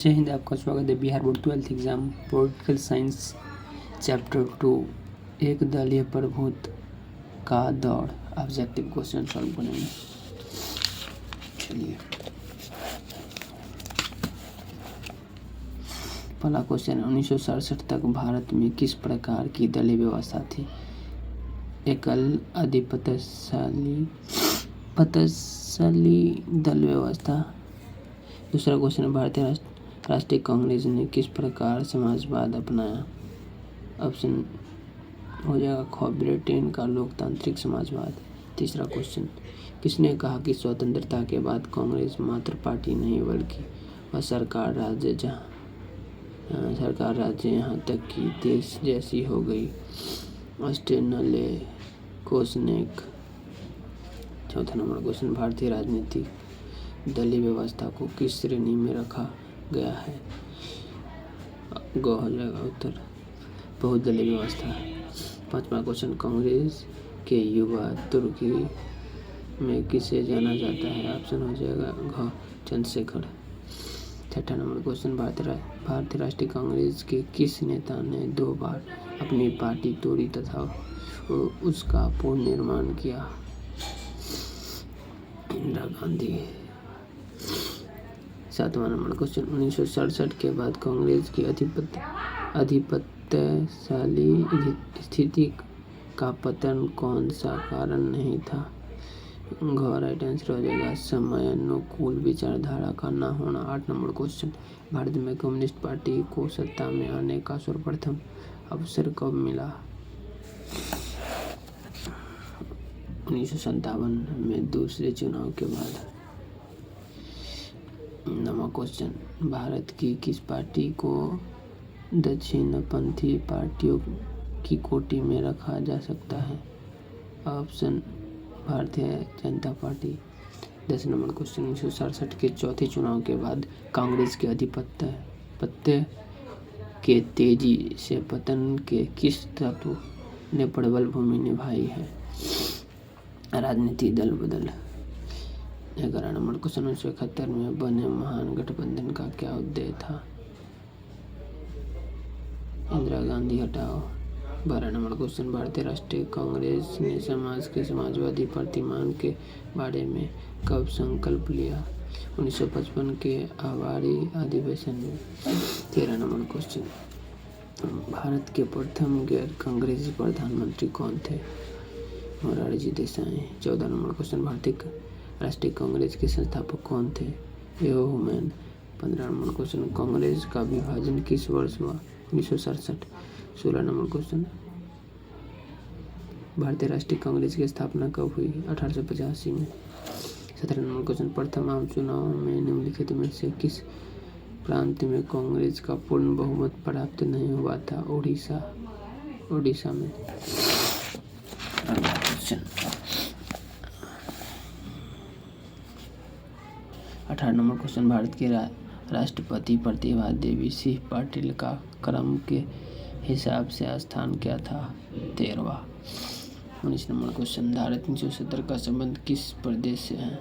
जय हिंद। आपका स्वागत है Bihar board 12th exam political science chapter 2 एक दलीय प्रभुत्व का दौर ऑब्जेक्टिव क्वेश्चन सॉल्व करेंगे। चलिए, पहला क्वेश्चन 1967 तक भारत में किस प्रकार की दलीय व्यवस्था थी? एकल आधिपत्यशाली दल व्यवस्था। दूसरा क्वेश्चन भारतीय राष्ट्रीय कांग्रेस ने किस प्रकार समाजवाद अपनाया? ऑप्शन हो जाएगा ख, ब्रिटेन का लोकतांत्रिक समाजवाद। तीसरा क्वेश्चन किसने कहा कि स्वतंत्रता के बाद कांग्रेस मात्र पार्टी नहीं बल्कि वह सरकार राज्य यहाँ तक कि देश जैसी हो गई? स्टेनले कोसनेक। चौथा नंबर क्वेश्चन भारतीय राजनीतिक दलीय व्यवस्था को किस श्रेणी में रखा गया है? ग हो जाएगा उत्तर, बहुदलीय व्यवस्था। पांचवा क्वेश्चन कांग्रेस के युवा तुर्की में किसे जाना जाता है? ऑप्शन हो जाएगा घ, चंद्रशेखर। छठा नंबर क्वेश्चन भारतीय राष्ट्रीय कांग्रेस के किस नेता ने 2 बार अपनी पार्टी तोड़ी तथा उसका पुनर्निर्माण किया? इंदिरा गांधी। सातवां नंबर क्वेश्चन 1967 के बाद कांग्रेस की आधिपत्यशाली स्थिति का पतन कौन सा कारण नहीं था? घ, राइट आंसर हो जाएगा समयानुकूल विचारधारा का न होना। 8 नंबर क्वेश्चन भारत में कम्युनिस्ट पार्टी को सत्ता में आने का सर्वप्रथम अवसर कब मिला? 1957 में दूसरे चुनाव के बाद। 9वां क्वेश्चन भारत की किस पार्टी को दक्षिणपंथी पार्टियों की कोटि में रखा जा सकता है? Option Bharatiya Janata party. 10 number question 1967 के चौथे चुनाव के बाद कांग्रेस के आधिपत्य के तेजी से पतन के किस तत्व ने प्रबल भूमिका निभाई है? राजनीतिक दल बदल। 11 नंबर क्वेश्चन 1971 में बने महान गठबंधन का क्या उद्देश्य था? इंदिरा गांधी हटाओ। 12 नंबर क्वेश्चन भारतीय राष्ट्रीय कांग्रेस ने समाज के समाजवादी प्रतिमान के बारे में कब संकल्प लिया? 1955 के आवारी अधिवेशन में। 13 नंबर क्वेश्चन भारत के प्रथम गैर कांग्रेसी प्रधानमंत्री कौन थे? मोरारजी देसाई। 14 नंबर क्वेश्चन भारतीय राष्ट्रीय कांग्रेस के संस्थापक कौन थे? ह्यूमन। 15 नंबर क्वेश्चन कांग्रेस का विभाजन किस वर्ष हुआ? 1967। 16 नंबर क्वेश्चन भारतीय राष्ट्रीय कांग्रेस की स्थापना कब हुई? 1885 में। 17 नंबर क्वेश्चन प्रथम आम चुनाव में निम्नलिखित में से किस प्रांत में कांग्रेस का पूर्ण बहुमत प्राप्त नहीं हुआ था? उड़ीसा में। 18 नंबर क्वेश्चन भारत के राष्ट्रपति प्रतिभा देवी सिंह पाटिल का क्रम के हिसाब से स्थान क्या था? 13वां। 19 नंबर क्वेश्चन धारा 370 का संबंध किस प्रदेश से है?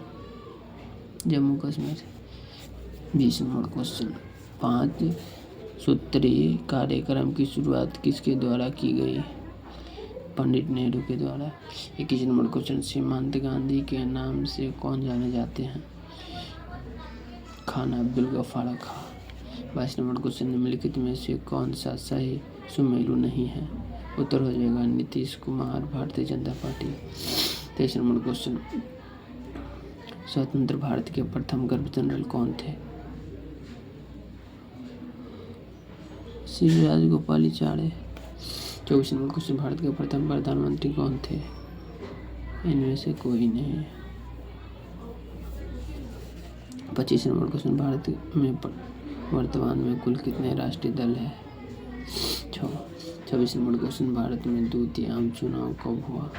जम्मू कश्मीर। 20 नंबर क्वेश्चन 5 सूत्रीय कार्यक्रम की शुरुआत किसके द्वारा की गई? पंडित नेहरू के द्वारा। 21 नंबर क्वेश्चन सीमांत गांधी के नाम से कौन जाने जाते हैं? खान अब्दुल गफ्फार खान। 22 नंबर क्वेश्चन निम्नलिखित में से कौन सा सही सुमेरु नहीं है? उत्तर हो जाएगा Nitish Kumar, Bharatiya Janata party. 23 number question स्वतंत्र भारत के प्रथम गवर्नर जनरल कौन थे? श्री राजगोपालाचारी। 24 नंबर क्वेश्चन भारत के प्रथम प्रधानमंत्री कौन थे? इनमें से कोई नहीं। 25 नंबर क्वेश्चन भारत में वर्तमान में कुल कितने राष्ट्रीय दल हैं? 26 नंबर क्वेश्चन भारत में द्वितीय आम चुनाव कब हुआ?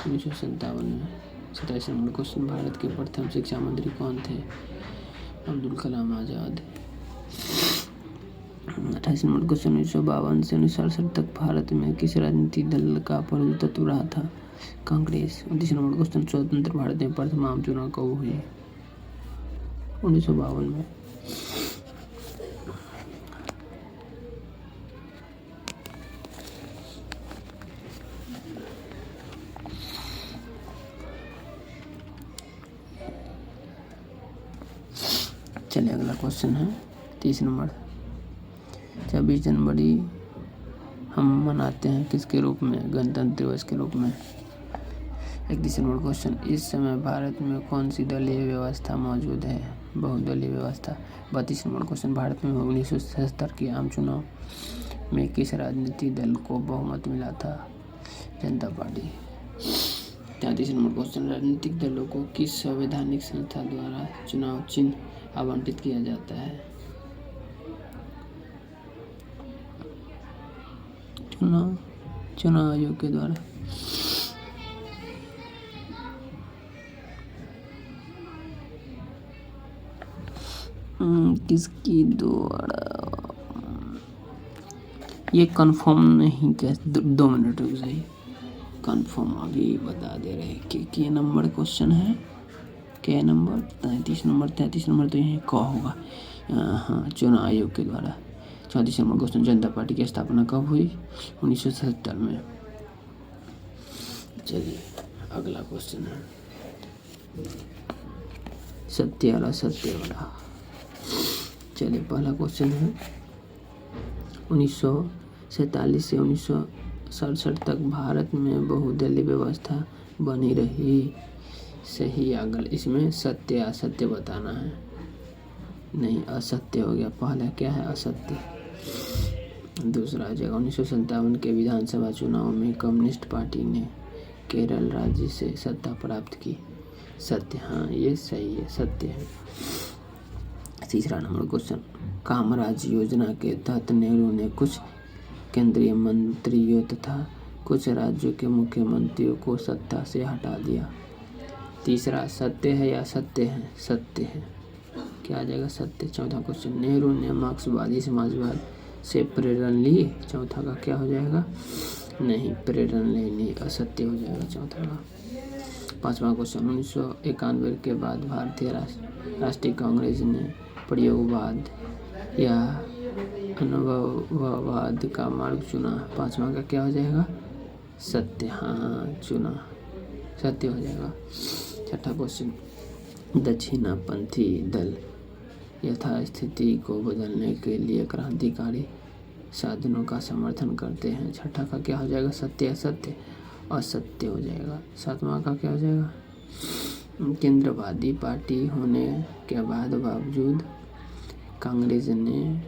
1957 में। 27 नंबर क्वेश्चन भारत के प्रथम शिक्षा मंत्री कौन थे? अब्दुल कलाम आजाद। 28 नंबर क्वेश्चन 1952 से 1967 तक भारत में किस राजनीतिक दल का प्रभुत्व रहा था? कांग्रेस। 29 नंबर क्वेश्चन स्वतंत्र भारत में प्रथम आम चुनाव कब हुए? 1952 में। चलिए अगला क्वेश्चन है 30 नंबर। 26 जनवरी हम मनाते हैं किसके रूप में? गणतंत्र दिवस के रूप में। 31 नंबर क्वेश्चन, इस समय भारत में कौन सी दलीय व्यवस्था मौजूद है? बहुदलीय व्यवस्था। 32 नंबर क्वेश्चन, भारत में 1977 के आम चुनाव में किस राजनीतिक दल को बहुमत मिला था? जनता पार्टी। 33 नंबर क्वेश्चन, राजनीतिक दलों को किस संवैधानिक संस्था द्वारा चुनाव चिन्ह आवंटित किया जाता है? चुनाव आयोग के द्वारा। किसकी द्वारा? ये कंफर्म नहीं, क्या 2 मिनट रुक जाइए, कंफर्म अभी बता दे रहे हैं कि नंबर क्वेश्चन है, क्या नंबर? 33 नंबर तो यही क होगा। हाँ, चुनाव आयोग के द्वारा। 34 नंबर क्वेश्चन, जनता पार्टी की स्थापना कब हुई? 1977 में। चलिए अगला क्वेश्चन है सत्य वाला, सत्य वाला। चलिए पहला क्वेश्चन है 1947 से 1967 तक भारत में बहुदलीय व्यवस्था बनी रही, सही या गलत? इसमें सत्य या असत्य बताना है। नहीं, असत्य हो गया। पहला क्या है? असत्य। दूसरा जगह 1957 के विधानसभा चुनाव में कम्युनिस्ट पार्टी ने केरल राज्य से सत्ता प्राप्त की, सत्य। हाँ, ये सही है, सत्य है। तीसरा नंबर क्वेश्चन, कामराज योजना के तहत नेहरू ने कुछ केंद्रीय मंत्रियों तथा कुछ राज्यों के मुख्यमंत्रियों को सत्ता से हटा दिया। तीसरा सत्य है या असत्य है? सत्य है। क्या आ जाएगा? सत्य। चौथा क्वेश्चन, नेहरू ने मार्क्सवादी समाजवाद से प्रेरणा ली, चौथा का क्या हो जाएगा? नहीं, प्रेरणा नहीं, असत्य हो जाएगा चौथा का। पांचवा क्वेश्चन, 1991 के बाद भारतीय राष्ट्रीय कांग्रेस ने प्रयोगवाद या अनुभववाद का मार्ग चुना, पांचवा का क्या हो जाएगा? सत्य। हाँ, चुना, सत्य हो जाएगा। छठा क्वेश्चन, दक्षिणापंथी दल यथास्थिति को बदलने के लिए क्रांतिकारी साधनों का समर्थन करते हैं, छठा का क्या हो जाएगा? सत्य, असत्य? असत्य हो जाएगा। सातवां का क्या हो जाएगा? केंद्रवादी पार्टी होने के बावजूद कांग्रेस ने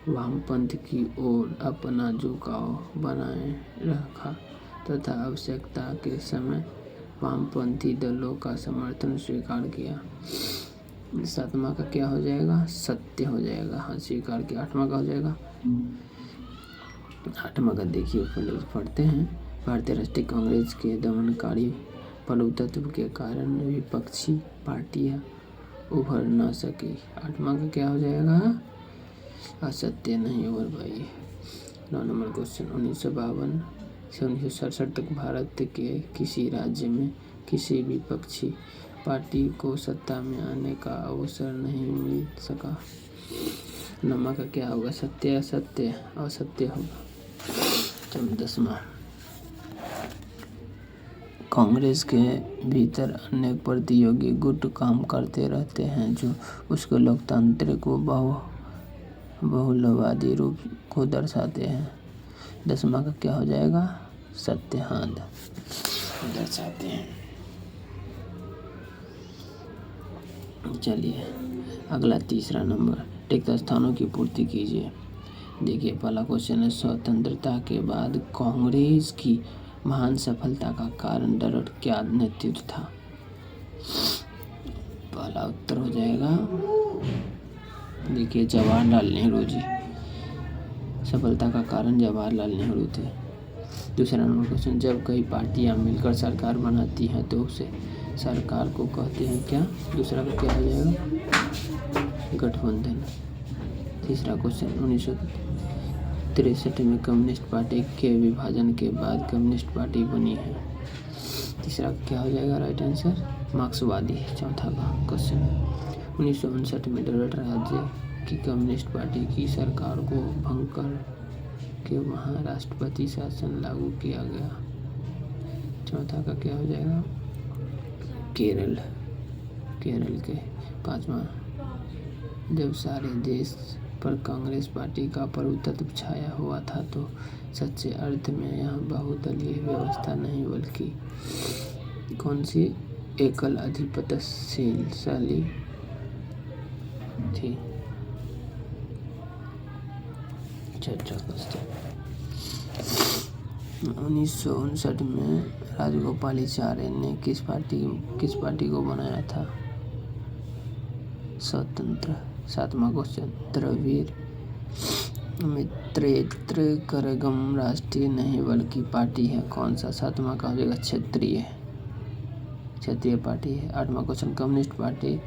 वामपंथ की ओर अपना झुकाव बनाए रखा तथा आवश्यकता के समय वामपंथी दलों का समर्थन स्वीकार किया, सातवां का क्या हो जाएगा? सत्य हो जाएगा। हाँ, स्वीकार किया। आठवां का हो जाएगा? आठवां का देखिए, पढ़ते हैं। भारतीय राष्ट्रीय कांग्रेस के दमनकारी प्रभुत्व के कारण विपक्षी पार्टियां उभर न सकी, आठवां का क्या हो जाएगा? असत्य, नहीं उभर पाई। 9 नंबर क्वेश्चन, 1952 से 1967 तक भारत के किसी राज्य में किसी विपक्षी पार्टी को सत्ता में आने का अवसर नहीं मिल सका, नंबर का क्या होगा? सत्य, असत्य? असत्य होगा। 10वां, कांग्रेस के भीतर अनेक प्रतियोगी गुट काम करते रहते हैं जो उसके लोकतांत्रिक व बहुलवादी रूप को दर्शाते हैं, 10वां का क्या हो जाएगा? सत्य। हाँ, दर्शाते हैं। चलिए अगला तीसरा नंबर, रिक्त स्थानों की पूर्ति कीजिए। देखिए पहला क्वेश्चन है, स्वतंत्रता के बाद कांग्रेस की महान सफलता का कारण दृढ़ क्या नेतृत्व था? पहला उत्तर हो जाएगा, देखिए जवाहरलाल नेहरू जी। सफलता का कारण जवाहरलाल नेहरू थे। दूसरा नंबर क्वेश्चन, जब कई पार्टियां मिलकर सरकार बनाती हैं तो उसे सरकार को कहते हैं क्या? दूसरा का क्या हो जाएगा? गठबंधन। तीसरा क्वेश्चन, 1963 में कम्युनिस्ट पार्टी के विभाजन के बाद कम्युनिस्ट पार्टी बनी है, तीसरा क्या हो जाएगा? राइट आंसर मार्क्सवादी। चौथा का क्वेश्चन, 1959 में द्रविड़ राज्य की कम्युनिस्ट पार्टी की सरकार को भंग कर के वहाँ राष्ट्रपति शासन लागू किया गया, चौथा का क्या हो जाएगा? केरल के। पांचवा, जब सारे देश पर कांग्रेस पार्टी का प्रभुत्व छाया हुआ था तो सच्चे अर्थ में यहाँ बहुदलीय व्यवस्था नहीं बल्कि कौन सी एकल आधिपत्यशाली थी। 1959 में राजगोपालाचारी ने किस पार्टी को बनाया था स्वतंत्र। 7वां क्वेश्चन, द्रविड़ मित्रेत्र कड़गम राष्ट्रीय नहीं बल्कि पार्टी है कौन सा। 7वां का हो जाएगा क्षेत्रीय पार्टी है। 8वां क्वेश्चन, कम्युनिस्ट पार्टी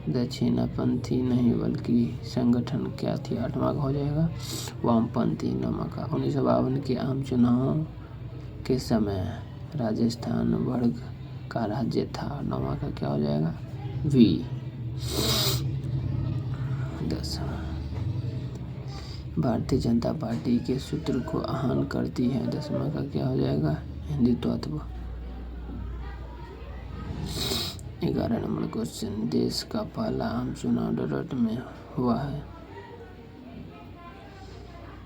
दक्षिणपंथी नहीं बल्कि संगठन क्या थी। 8वां का हो जाएगा वामपंथी। 9वां का 1952 के आम चुनाव के समय राजस्थान वर्ग का राज्य था। 9वां का क्या हो जाएगा वी। 10वां, भारतीय जनता पार्टी के सूत्र को आह्वान करती है। 10वां का क्या हो जाएगा हिंदुत्व। 11 नंबर क्वेश्चन, देश का पहला आम चुनाव मेरठ में हुआ है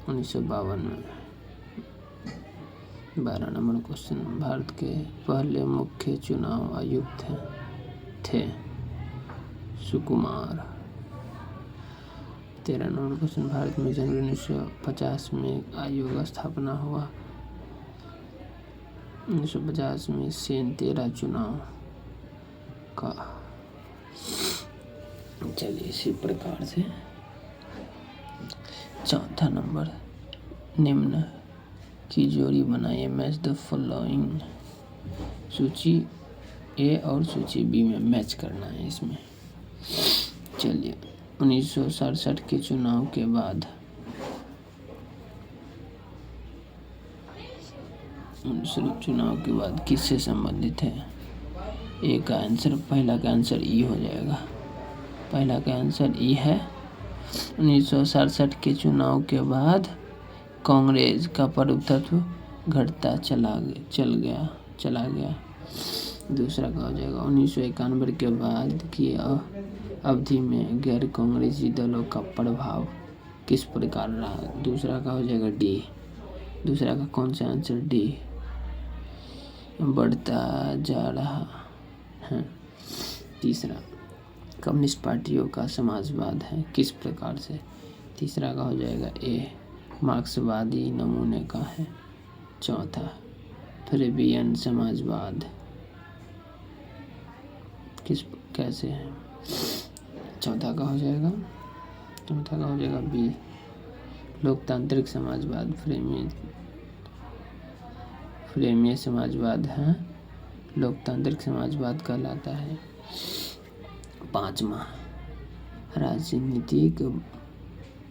1952 में। 12 नंबर क्वेश्चन, भारत के पहले मुख्य चुनाव आयुक्त थे सुकुमार। 13 नंबर क्वेश्चन, भारत में जनवरी 1950 में आयोग स्थापना हुआ। 1950 में सेन 13 चुनाव का। चलिए इसी प्रकार से 4था नंबर, निम्न की जोड़ी बनाइए। Match the following. सूची ए और सूची बी में मैच करना है इसमें। चलिए 1967 के चुनाव के बाद किससे संबंधित है। ए का आंसर, पहला का आंसर ई हो जाएगा। पहला का आंसर ई है। 1967 के चुनाव के बाद कांग्रेस का प्रभुत्व घटता चला गया। दूसरा का हो जाएगा 1991 के बाद की अवधि में गैर कांग्रेसी दलों का प्रभाव किस प्रकार रहा। दूसरा का हो जाएगा डी। दूसरा का कौन सा आंसर डी, बढ़ता जा रहा है। तीसरा, कम्युनिस्ट पार्टियों का समाजवाद है किस प्रकार से। तीसरा का हो जाएगा ए, मार्क्सवादी नमूने का है। चौथा, फ्रेबियन समाजवाद कैसे है। चौथा का हो जाएगा बी, लोकतांत्रिक समाजवाद फ्रेमिय समाजवाद है, लोकतांत्रिक समाजवाद कहलाता है। 5वां, राजनीतिक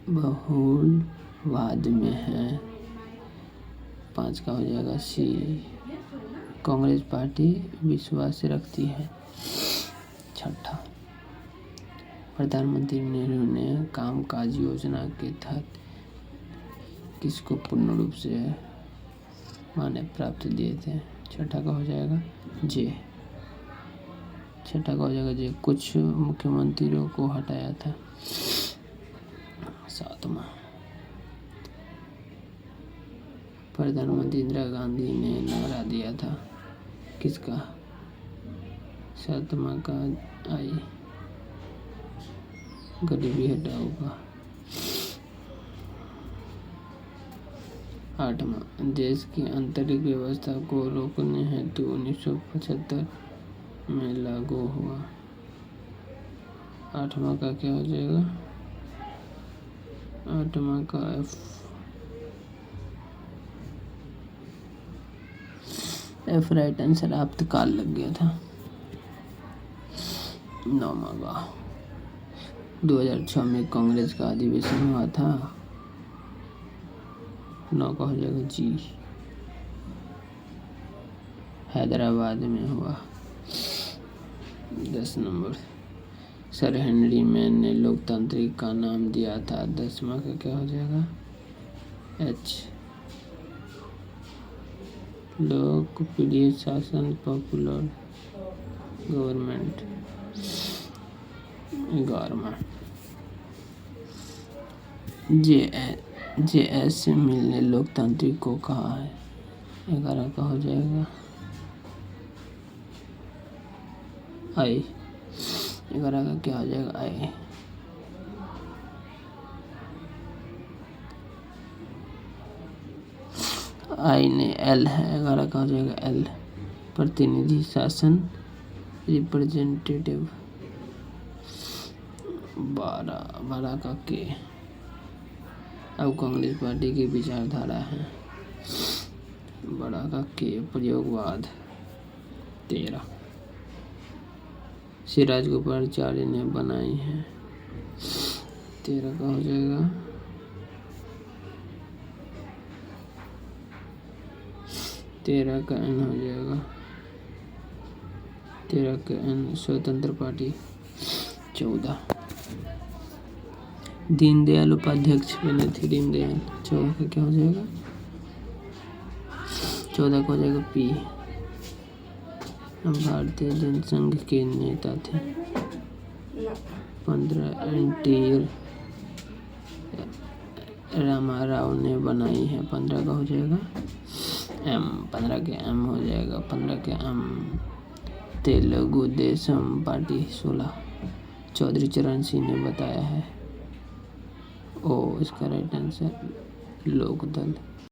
बहुलवाद में है। 5 का हो जाएगा सी, कांग्रेस पार्टी विश्वास रखती है। 6ठा, प्रधानमंत्री नेहरू ने कामकाज योजना के तहत किसको पूर्ण रूप से मान्यता प्राप्त दिए थे। 6ठा का हो जाएगा जे। 6ठा का हो जाएगा जे, कुछ मुख्यमंत्रियों को हटाया था। 7वां, प्रधानमंत्री इंदिरा गांधी ने नारा दिया था किसका। 7वां का आई, गरीबी हटाओ का। 8वां, देश की आंतरिक व्यवस्था को रोकने हेतु 1975 में लागू हुआ। 8वां का क्या हो जाएगा, 8वां का एफ राइट आंसर। आपातकाल लग गया था। 9वां का 2006 में कांग्रेस का अधिवेशन हुआ था। 9 का हो जाएगा जी, हैदराबाद में हुआ। 10 नंबर, सर हेनरी मैन ने लोकतांत्रिक का नाम दिया था। 10वां का क्या हो जाएगा एच, लोकप्रिय शासन पॉपुलर गवर्नमेंट। 11वां, जे एस मिल ने लोकतांत्रिक को कहा है। 11 का हो जाएगा आई। 11 का क्या हो जाएगा आई। आई ने एल है। 11 का हो जाएगा एल। प्रतिनिधि शासन रिप्रेजेंटेटिव। 12 का के। अब कांग्रेस पार्टी की विचारधारा है। 12 का के प्रयोगवाद। 13 श्री राजगोपालाचार्य ने बनाई है। 13 का हो जाएगा 13 का एन हो जाएगा 13 का एन स्वतंत्र पार्टी। 14 दीनदयाल उपाध्याय बने थे दीनदयाल। 14 का क्या हो जाएगा 14 का हो जाएगा पी। भारतीय जनसंघ के नेता थे। 15 एन.टी. रामाराव ने बनाई है। 15 का हो जाएगा एम। 15 के एम हो जाएगा 15 के एम। तेलुगु देशम पार्टी। 16 चौधरी चरण सिंह ने बताया है। ओ इसका राइट आंसर लोकदल।